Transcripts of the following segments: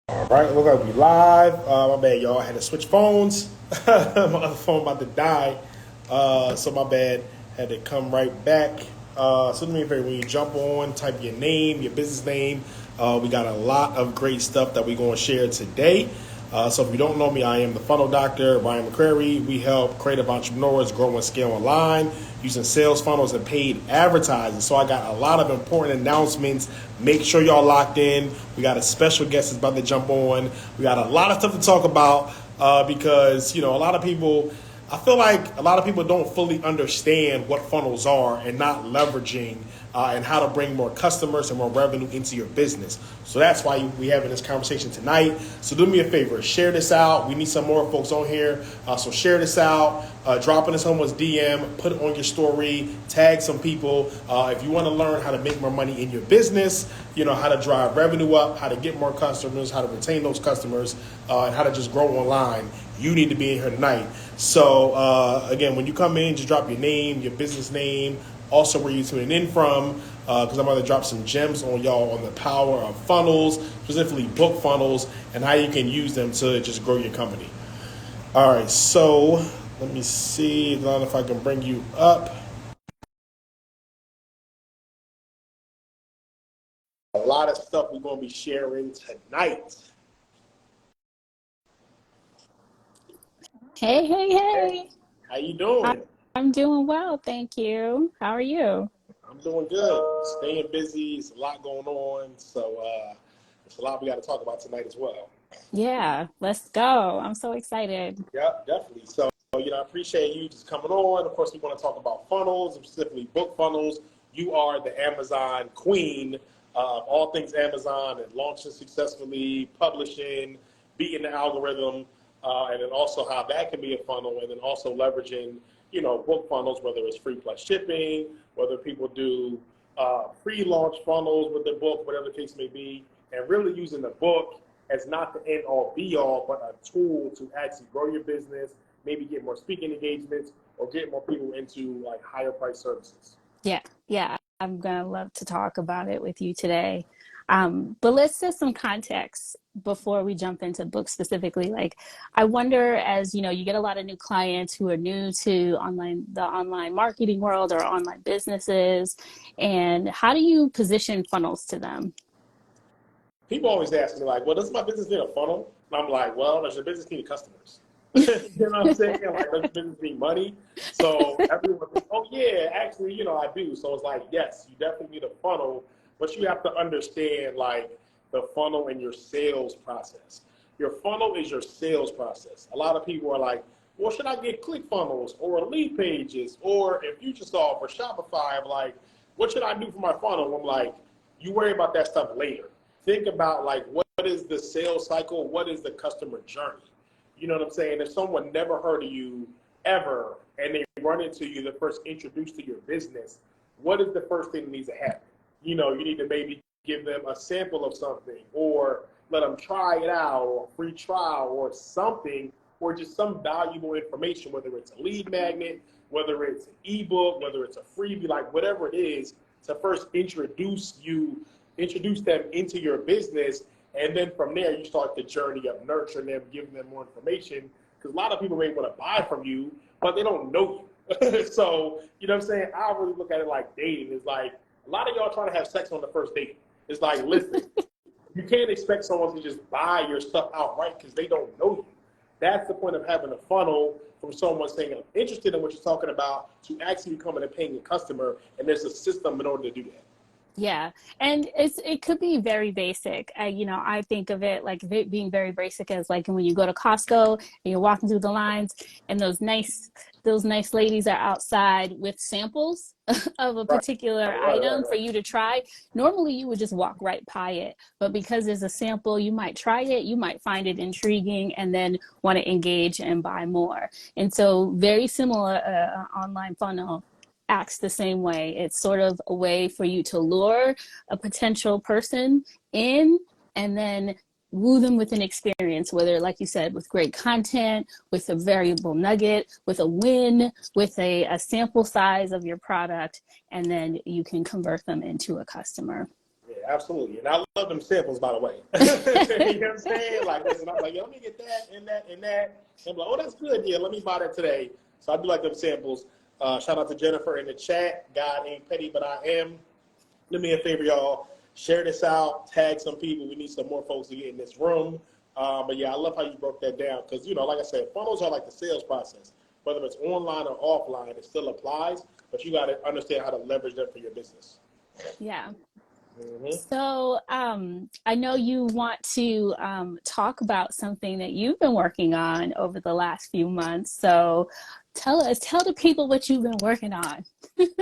All right, look like we live. My bad, y'all. I had to switch phones. My other phone about to die. So my bad. Had to come right back. So do me a favor, when you jump on, type your name, your business name. We got a lot of great stuff that we're going to share today. So if you don't know me, I am the Funnel Doctor, Ryan McCrary. We help creative entrepreneurs grow and scale online using sales funnels and paid advertising. So I got a lot of important announcements. Make sure y'all locked in. We got a special guest that's about to jump on. We got a lot of stuff to talk about because, a lot of people, I feel like a lot of people don't fully understand what funnels are and not leveraging and how to bring more customers and more revenue into your business. So that's why we having this conversation tonight. So do me a favor, share this out. We need some more folks on here. So share this out, drop it in someone's DM, put it on your story, tag some people. If you want to learn how to make more money in your business, how to drive revenue up, how to get more customers, how to retain those customers, and how to just grow online, you need to be in here tonight. So again, when you come in, just drop your name, your business name, also where you're tuning in from, because I'm going to drop some gems on y'all on the power of funnels, specifically book funnels, and how you can use them to just grow your company. All right, so let me see, Delanda, if I can bring you up. A lot of stuff we're going to be sharing tonight. Hey, hey, Hey, hey. how you I- doing? I'm doing well, thank you. How are you? I'm doing good. Staying busy. It's a lot going on. So it's a lot we got to talk about tonight as well. Yeah, let's go. I'm so excited. Yeah, definitely. So, I appreciate you just coming on. Of course, we want to talk about funnels, and specifically book funnels. You are the Amazon queen of all things Amazon and launching successfully, publishing, beating the algorithm, and then also how that can be a funnel, and then also leveraging, book funnels, whether it's free plus shipping, whether people do pre-launch funnels with the book, whatever the case may be, and really using the book as not the end all be all, but a tool to actually grow your business, maybe get more speaking engagements, or get more people into like higher price services. Yeah, yeah. I'm gonna love to talk about it with you today. But let's set some context before we jump into books specifically. Like, I wonder, as you get a lot of new clients who are new to the online marketing world or online businesses, and how do you position funnels to them? People always ask me like, well, does my business need a funnel? And I'm like, well, does your business need customers? You know what I'm saying? Like, does your business need money? So everyone thinks, oh yeah, actually, I do. So it's like, yes, you definitely need a funnel, but you have to understand like the funnel and your sales process. Your funnel is your sales process. A lot of people are like, well, should I get ClickFunnels or lead pages or Infusionsoft or Shopify? I'm like, what should I do for my funnel? I'm like, you worry about that stuff later. Think about like what is the sales cycle, what is the customer journey. You know what I'm saying? If someone never heard of you ever and they run into you, the first introduced to your business, what is the first thing that needs to happen? You need to maybe give them a sample of something or let them try it out or a free trial or something, or just some valuable information, whether it's a lead magnet, whether it's an ebook, whether it's a freebie, like whatever it is, to first introduce them into your business, and then from there you start the journey of nurturing them, giving them more information. Because a lot of people may want to buy from you, but they don't know you. So you know what I'm saying? I really look at it like dating. It's like a lot of y'all trying to have sex on the first date. It's like, listen, you can't expect someone to just buy your stuff outright because they don't know you. That's the point of having a funnel from someone saying, I'm interested in what you're talking about, to actually becoming a paying customer. And there's a system in order to do that. Yeah, and it could be very basic. I think of it like being very basic as like when you go to Costco and you're walking through the lines, and those nice ladies are outside with samples of a Right, particular right, right, item for right. you to try. Normally, you would just walk right by it, but because there's a sample, you might try it, you might find it intriguing, and then want to engage and buy more. And so, very similar online funnel acts the same way. It's sort of a way for you to lure a potential person in and then woo them with an experience, whether, like you said, with great content, with a variable nugget, with a win, with a sample size of your product, and then you can convert them into a customer. Yeah, absolutely. And I love them samples, by the way. You know what I'm saying? Like, listen, I'm like, yo, let me get that and that and that. And I'm like, oh, that's good. Yeah, let me buy that today. So I do like them samples. Shout out to Jennifer in the chat. God ain't petty, but I am. Do me a favor, y'all. Share this out. Tag some people. We need some more folks to get in this room. But yeah, I love how you broke that down because, you know, like I said, funnels are like the sales process. Whether it's online or offline, it still applies, but you got to understand how to leverage them for your business. Yeah. Mm-hmm. So I know you want to talk about something that you've been working on over the last few months. So tell the people what you've been working on.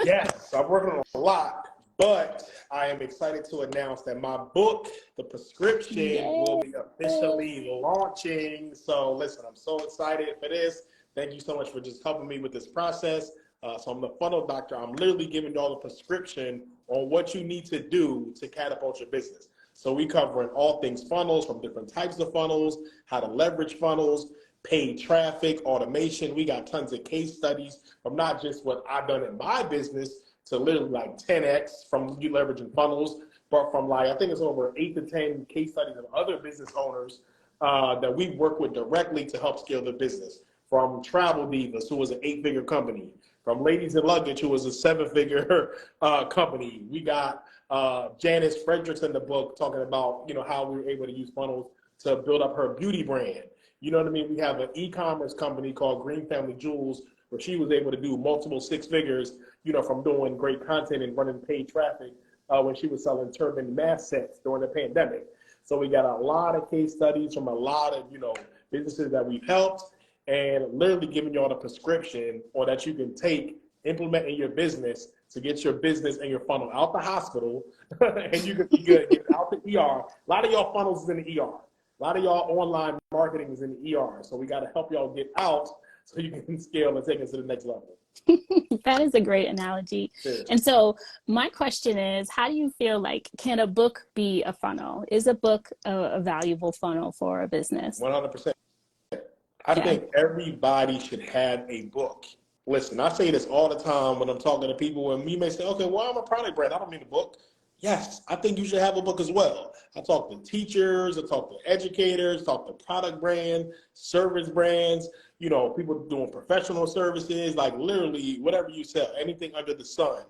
Yes, I'm working on a lot, but I am excited to announce that my book, The Prescription, Yay. will be officially launching. So listen, I'm so excited for this. Thank you so much for just helping me with this process. So I'm the funnel doctor. I'm literally giving y'all a prescription on what you need to do to catapult your business. So we covering all things funnels, from different types of funnels, how to leverage funnels, paid traffic, automation. We got tons of case studies from not just what I've done in my business to literally like 10x from you leveraging funnels, but from like, I think it's over 8 to 10 case studies of other business owners that we work with directly to help scale their business. From Travel Divas, who was an 8-figure company, from Ladies and Luggage, who was a 7-figure company. We got Janice Fredericks in the book talking about, you know, how we were able to use funnels to build up her beauty brand. You know what I mean? We have an e-commerce company called Green Family Jewels, where she was able to do multiple 6 figures, you know, from doing great content and running paid traffic when she was selling turban mask sets during the pandemic. So we got a lot of case studies from a lot of, you know, businesses that we've helped, and literally giving y'all the prescription or that you can take, implement in your business to get your business and your funnel out the hospital and you can be good, get out the ER. A lot of y'all funnels is in the ER. A lot of y'all online marketing is in the ER. So we got to help y'all get out so you can scale and take it to the next level. That is a great analogy. Yeah. And so my question is, how do you feel like, can a book be a funnel? Is a book a valuable funnel for a business? 100%. I think everybody should have a book. Listen, I say this all the time when I'm talking to people, and you may say, okay, well, I'm a product brand. I don't need a book. Yes, I think you should have a book as well. I talk to teachers, I talk to educators, talk to product brands, service brands, you know, people doing professional services, like literally whatever you sell, anything under the sun.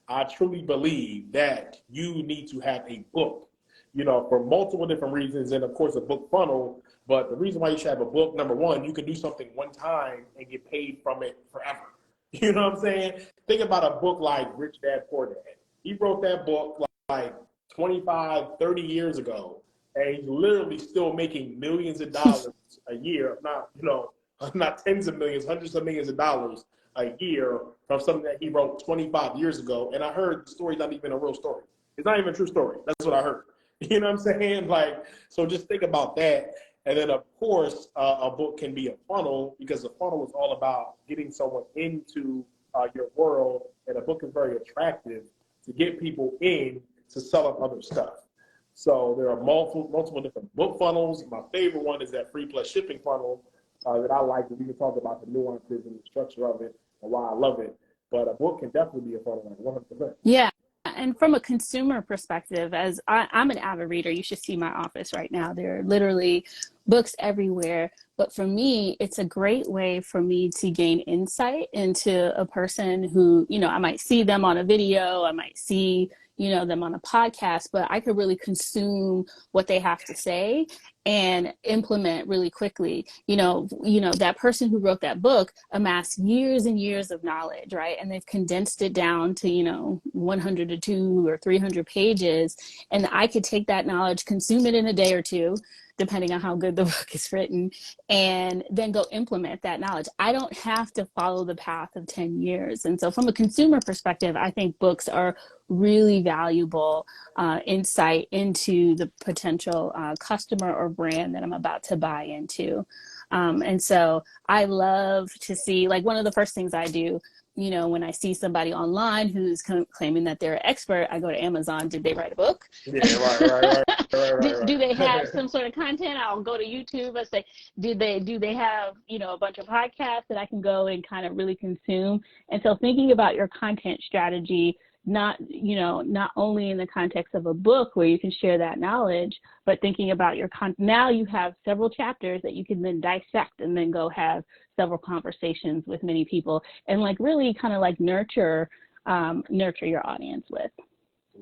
I truly believe that you need to have a book, you know, for multiple different reasons. And of course, a book funnel. But the reason why you should have a book, number one, you can do something one time and get paid from it forever. You know what I'm saying? Think about a book like Rich Dad Poor Dad. He wrote that book like 25, 30 years ago, and he's literally still making millions of dollars a year, not, you know, not tens of millions, hundreds of millions of dollars a year from something that he wrote 25 years ago. And I heard the story's not even a real story. It's not even a true story. That's what I heard. You know what I'm saying? Like, so just think about that. And then, of course, a book can be a funnel, because the funnel is all about getting someone into your world. And a book is very attractive to get people in to sell up other stuff. So there are multiple different book funnels. My favorite one is that free plus shipping funnel that I like. And we can talk about the nuances and the structure of it and why I love it. But a book can definitely be a funnel, like 100%. Yeah. And from a consumer perspective, as I'm an avid reader, you should see my office right now. There are literally books everywhere. But for me, it's a great way for me to gain insight into a person who, you know, I might see them on a video, I might see, you know, them on a podcast, but I could really consume what they have to say and implement really quickly. You know, that person who wrote that book amassed years and years of knowledge, right? And they've condensed it down to, you know, 100 to 200 or 300 pages. And I could take that knowledge, consume it in a day or two, depending on how good the book is written, and then go implement that knowledge. I don't have to follow the path of 10 years. And so from a consumer perspective, I think books are really valuable insight into the potential customer or brand that I'm about to buy into. And so I love to see, like, one of the first things I do, you know, when I see somebody online who's claiming that they're an expert, I go to Amazon. Did they write a book? Yeah, right. Do they have some sort of content? I'll go to YouTube and say, do they have, you know, a bunch of podcasts that I can go and kind of really consume? And so thinking about your content strategy, not, not only in the context of a book where you can share that knowledge, but thinking about your now you have several chapters that you can then dissect and then go have several conversations with many people and like really kind of like nurture your audience with.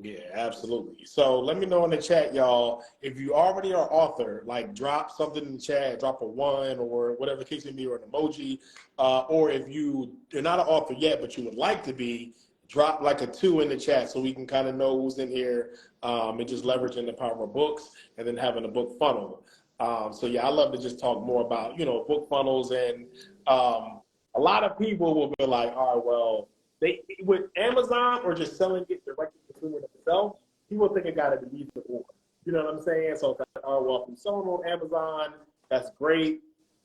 Yeah, absolutely. So let me know in the chat, y'all, if you already are author, like drop something in the chat, drop a 1 or whatever the case may be, or an emoji. Or if you're not an author yet, but you would like to be, drop like a 2 in the chat so we can kind of know who's in here, and just leveraging the power of books and then having a book funnel. So yeah, I love to just talk more about, book funnels. And a lot of people will be like, all right, well, they with Amazon or just selling it direct to consumer themselves, people think it got to be either or. You know what I'm saying? So, well, if I'm selling on Amazon, that's great.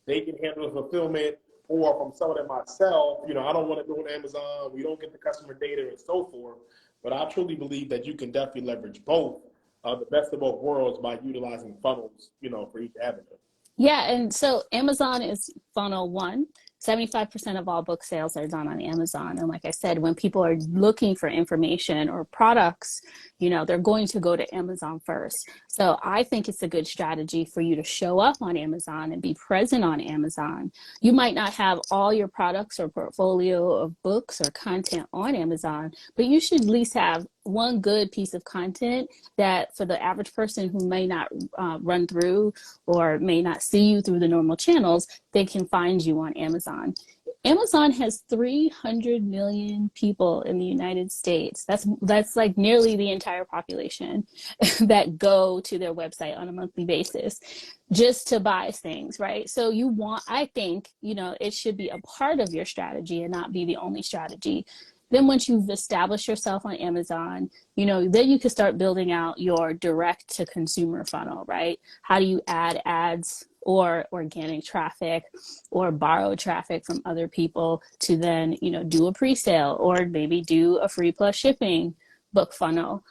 They can handle the fulfillment. Or if I'm selling it myself, I don't want to do it on Amazon. We don't get the customer data and so forth. But I truly believe that you can definitely leverage both, the best of both worlds by utilizing funnels, for each avenue. Yeah, and so Amazon is funnel 1. 75% of all book sales are done on Amazon. And like I said, when people are looking for information or products, they're going to go to Amazon first. So I think it's a good strategy for you to show up on Amazon and be present on Amazon. You might not have all your products or portfolio of books or content on Amazon, but you should at least have one good piece of content that for the average person who may not run through or may not see you through the normal channels, they can find you on Amazon. Amazon has 300 million people in the United States. That's like nearly the entire population that go to their website on a monthly basis just to buy things, right? So I think, it should be a part of your strategy and not be the only strategy. Then once you've established yourself on Amazon, then you can start building out your direct to consumer funnel, right? How do you add ads or organic traffic or borrow traffic from other people to then, do a pre-sale or maybe do a free plus shipping book funnel,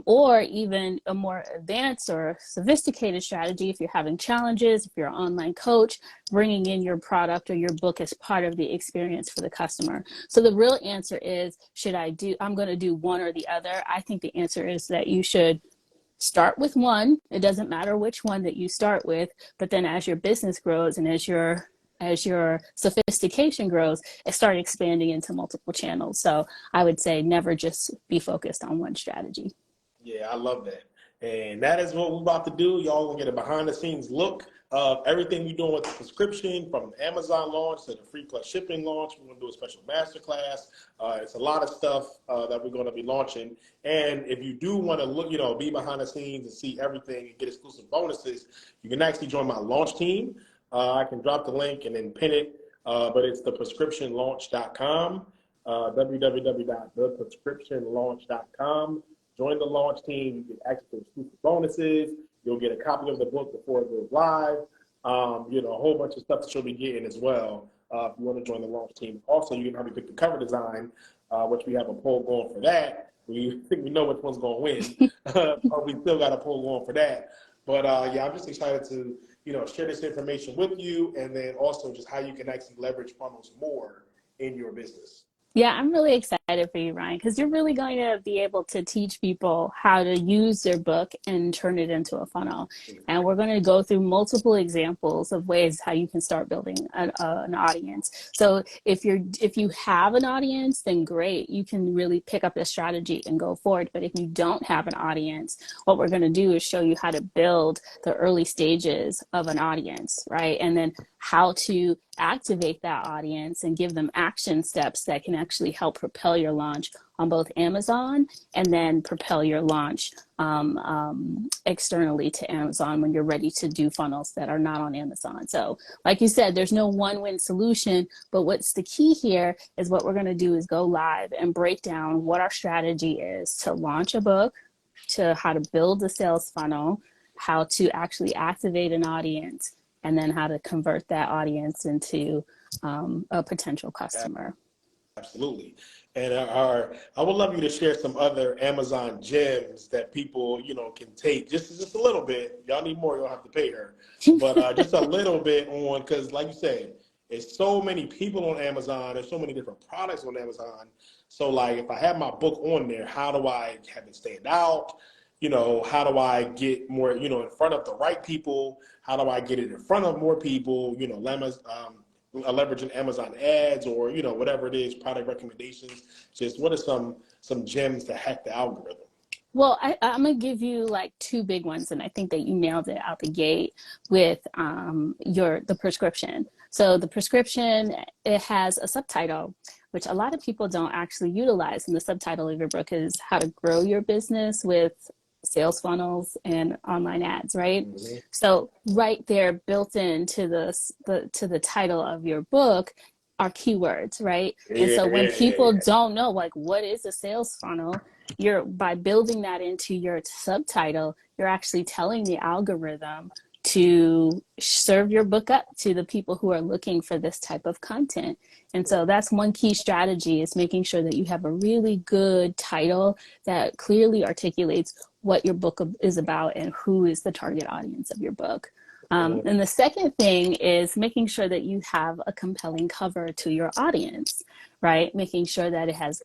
or even a more advanced or sophisticated strategy if you're having challenges, if you're an online coach, bringing in your product or your book as part of the experience for the customer. So the real answer is, I'm going to do one or the other. I think the answer is that you should start with one. It doesn't matter which one that you start with, but then as your business grows and as your sophistication grows, it starts expanding into multiple channels. So I would say never just be focused on one strategy. Yeah, I love that. And that is what we're about to do. Y'all gonna get a behind the scenes look of everything we're doing with the subscription, from the Amazon launch to the free plus shipping launch. We're gonna do a special masterclass. It's a lot of stuff that we're gonna be launching. And if you do want to look, be behind the scenes and see everything and get exclusive bonuses, you can actually join my launch team. I can drop the link and then pin it, but it's theprescriptionlaunch.com, www.theprescriptionlaunch.com. Join the launch team. You get access to exclusive bonuses. You'll get a copy of the book before it goes live. A whole bunch of stuff that you'll be getting as well if you want to join the launch team. Also, you can help me pick the cover design, which we have a poll going for that. We think we know which one's going to win, but we still got a poll going for that. But yeah, I'm just excited to share this information with you, and then also just how you can actually leverage funnels more in your business. Yeah, I'm really excited for you, Ryan, because you're really going to be able to teach people how to use their book and turn it into a funnel. And we're going to go through multiple examples of ways how you can start building an audience. So if you have an audience, then great. You can really pick up this strategy and go forward. But if you don't have an audience, what we're going to do is show you how to build the early stages of an audience, right? And then how to activate that audience and give them action steps that can actually help propel your launch on both Amazon and then propel your launch externally to Amazon when you're ready to do funnels that are not on Amazon. So like you said, there's no one-win solution, but what's the key here is what we're going to do is go live and break down what our strategy is to launch a book, to how to build a sales funnel, how to actually activate an audience, and then how to convert that audience into a potential customer. Absolutely. And I would love you to share some other Amazon gems that people, can take just a little bit. Y'all need more, you'll have to pay her. But just a little bit on, because like you said, It's so many people on Amazon. There's so many different products on Amazon. So like, if I have my book on there, how do I have it stand out? How do I get more, in front of the right people? How do I get it in front of more people? Leveraging Amazon ads or whatever it is, product recommendations. Just what are some gems to hack the algorithm? Well, I'm gonna give you like two big ones, and I think that you nailed it out the gate with the prescription. So the prescription, it has a subtitle, which a lot of people don't actually utilize. And the subtitle of your book is How to Grow Your Business with Sales Funnels and Online Ads, right? Mm-hmm. So right there, built into the title of your book are keywords, right? And Yeah, so when yeah, yeah, people yeah. don't know like what is a sales funnel, you're by building that into your subtitle, you're actually telling the algorithm to serve your book up to the people who are looking for this type of content. And so that's one key strategy, is making sure that you have a really good title that clearly articulates what your book is about and who is the target audience of your book. And the second thing is making sure that you have a compelling cover to your audience, right? Making sure that it has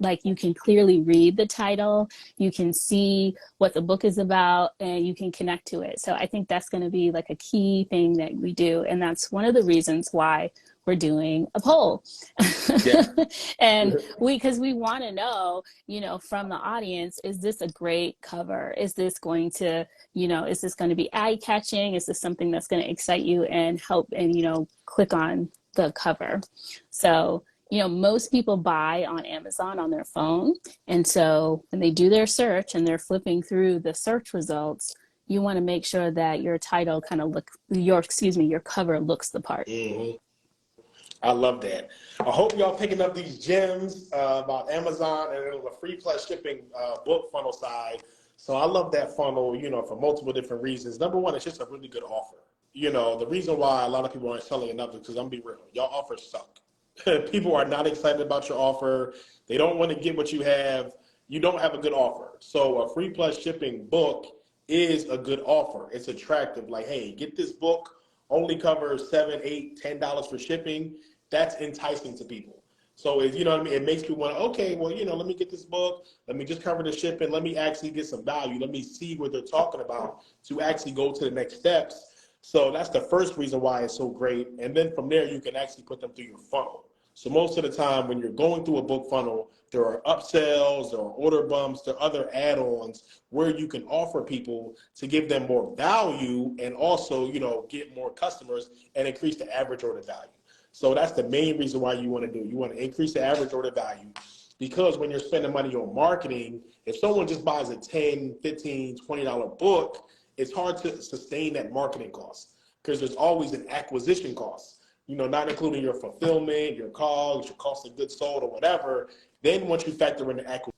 like you can clearly read the title, you can see what the book is about, and you can connect to it. So I think that's going to be like a key thing that we do. And that's one of the reasons why we're doing a poll. Yeah. And because we want to know, from the audience, is this a great cover? Is this going to, is this going to be eye catching? Is this something that's going to excite you and help and, click on the cover? So, most people buy on Amazon on their phone. And so when they do their search and they're flipping through the search results, you want to make sure that your title kind of your cover looks the part. Mm-hmm. I love that. I hope y'all picking up these gems about Amazon and the free plus shipping book funnel side. So I love that funnel, for multiple different reasons. Number one, it's just a really good offer. The reason why a lot of people aren't selling enough is because I'm gonna be real, y'all offers suck. People are not excited about your offer. They don't want to get what you have. You don't have a good offer. So a free plus shipping book is a good offer. It's attractive. Like, hey, get this book, only covers $7, $8, $10 for shipping. That's enticing to people. So it, what I mean? It makes people want, okay, well, let me get this book. Let me just cover the shipping. Let me actually get some value. Let me see what they're talking about to actually go to the next steps. So that's the first reason why it's so great. And then from there, you can actually put them through your funnel. So most of the time when you're going through a book funnel, there are upsells, there are order bumps, there are other add-ons where you can offer people to give them more value and also, get more customers and increase the average order value. So that's the main reason why you want to do. You want to increase the average order value, because when you're spending money on marketing, if someone just buys a $10, $15, $20 book, it's hard to sustain that marketing cost because there's always an acquisition cost, not including your fulfillment, your COGS, your cost of goods sold or whatever. Then once you factor in the acquisition,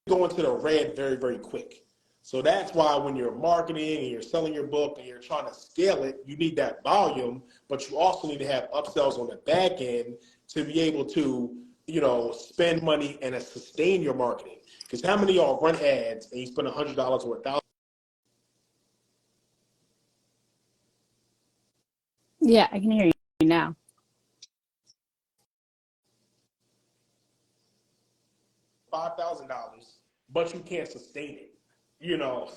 go into the red very, very quick. So that's why when you're marketing and you're selling your book and you're trying to scale it, you need that volume, but you also need to have upsells on the back end to be able to, spend money and sustain your marketing. Because how many of y'all run ads and you spend $100 or $1,000? Yeah, I can hear you now. $5,000, but you can't sustain it.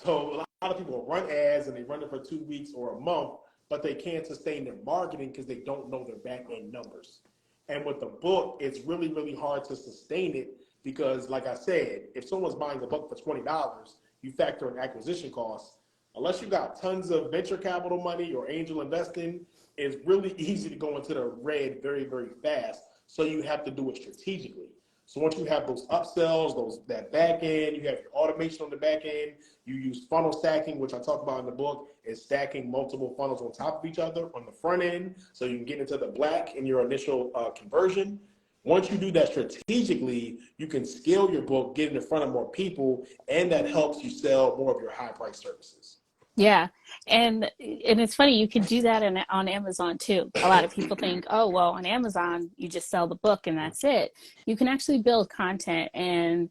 So a lot of people run ads and they run it for 2 weeks or a month, but they can't sustain their marketing because they don't know their back end numbers. And with the book, it's really, really hard to sustain it because, like I said, if someone's buying a book for $20, you factor in acquisition costs. Unless you got tons of venture capital money or angel investing, it's really easy to go into the red very, very fast. So you have to do it strategically. So once you have those upsells, that back end, you have your automation on the back end, you use funnel stacking, which I talk about in the book, is stacking multiple funnels on top of each other on the front end so you can get into the black in your initial conversion. Once you do that strategically, you can scale your book, get it in front of more people, and that helps you sell more of your high price services. Yeah. And it's funny, you can do that on Amazon too. A lot of people think, oh, well, on Amazon, you just sell the book and that's it. You can actually build content and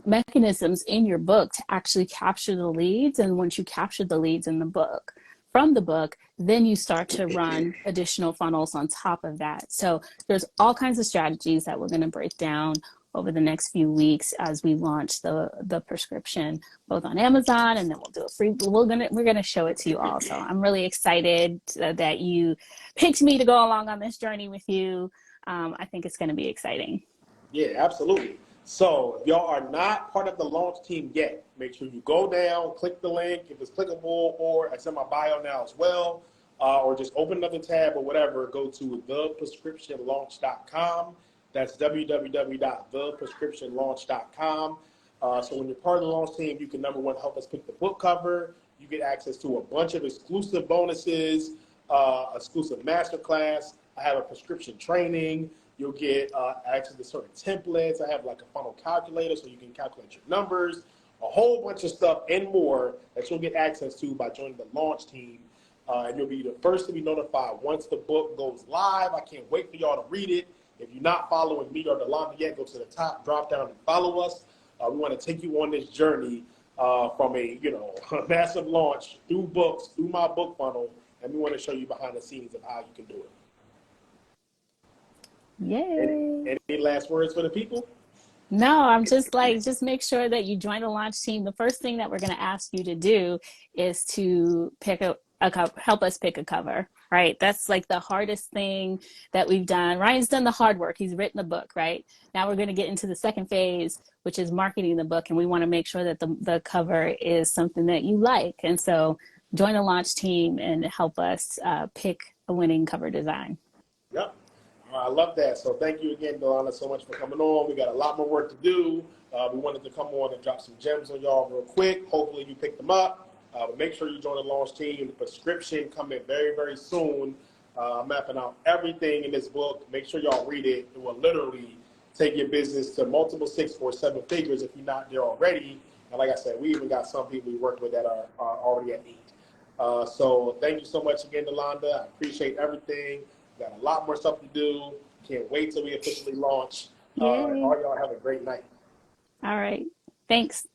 mechanisms in your book to actually capture the leads. And once you capture the leads in the book, from the book, then you start to run additional funnels on top of that. So there's all kinds of strategies that we're going to break down over the next few weeks as we launch the prescription, both on Amazon, and then we'll do a free. We're gonna show it to you all. So I'm really excited that you picked me to go along on this journey with you. I think it's going to be exciting. Yeah, absolutely. So if y'all are not part of the launch team yet, make sure you go down, click the link if it's clickable, or it's in my bio now as well, or just open another tab or whatever. Go to theprescriptionlaunch.com. That's www.theprescriptionlaunch.com. So when you're part of the launch team, you can, number one, help us pick the book cover. You get access to a bunch of exclusive bonuses, exclusive masterclass. I have a prescription training. You'll get access to certain templates. I have like a funnel calculator so you can calculate your numbers, a whole bunch of stuff and more that you'll get access to by joining the launch team. And you'll be the first to be notified once the book goes live. I can't wait for y'all to read it. If you're not following me or Delanda yet, go to the top, drop down, and follow us. We want to take you on this journey from a massive launch through books, through my book funnel, and we want to show you behind the scenes of how you can do it. Yay! Any last words for the people? No, I'm just make sure that you join the launch team. The first thing that we're going to ask you to do is to pick help us pick a cover, right? That's like the hardest thing that we've done. Ryan's done the hard work. He's written the book, right? Now we're going to get into the second phase, which is marketing the book. And we want to make sure that the cover is something that you like. And so join the launch team and help us pick a winning cover design. Yep. I love that. So thank you again, Delanda, so much for coming on. We got a lot more work to do. We wanted to come on and drop some gems on y'all real quick. Hopefully you picked them up. But make sure you join the launch team. The prescription coming very, very soon. Mapping out everything in this book. Make sure y'all read it. It will literally take your business to multiple 6 or 7 figures if you're not there already. And like I said, we even got some people we work with that are already at 8. So thank you so much again, Delanda. I appreciate everything. Got a lot more stuff to do. Can't wait till we officially launch. All y'all have a great night. All right. Thanks.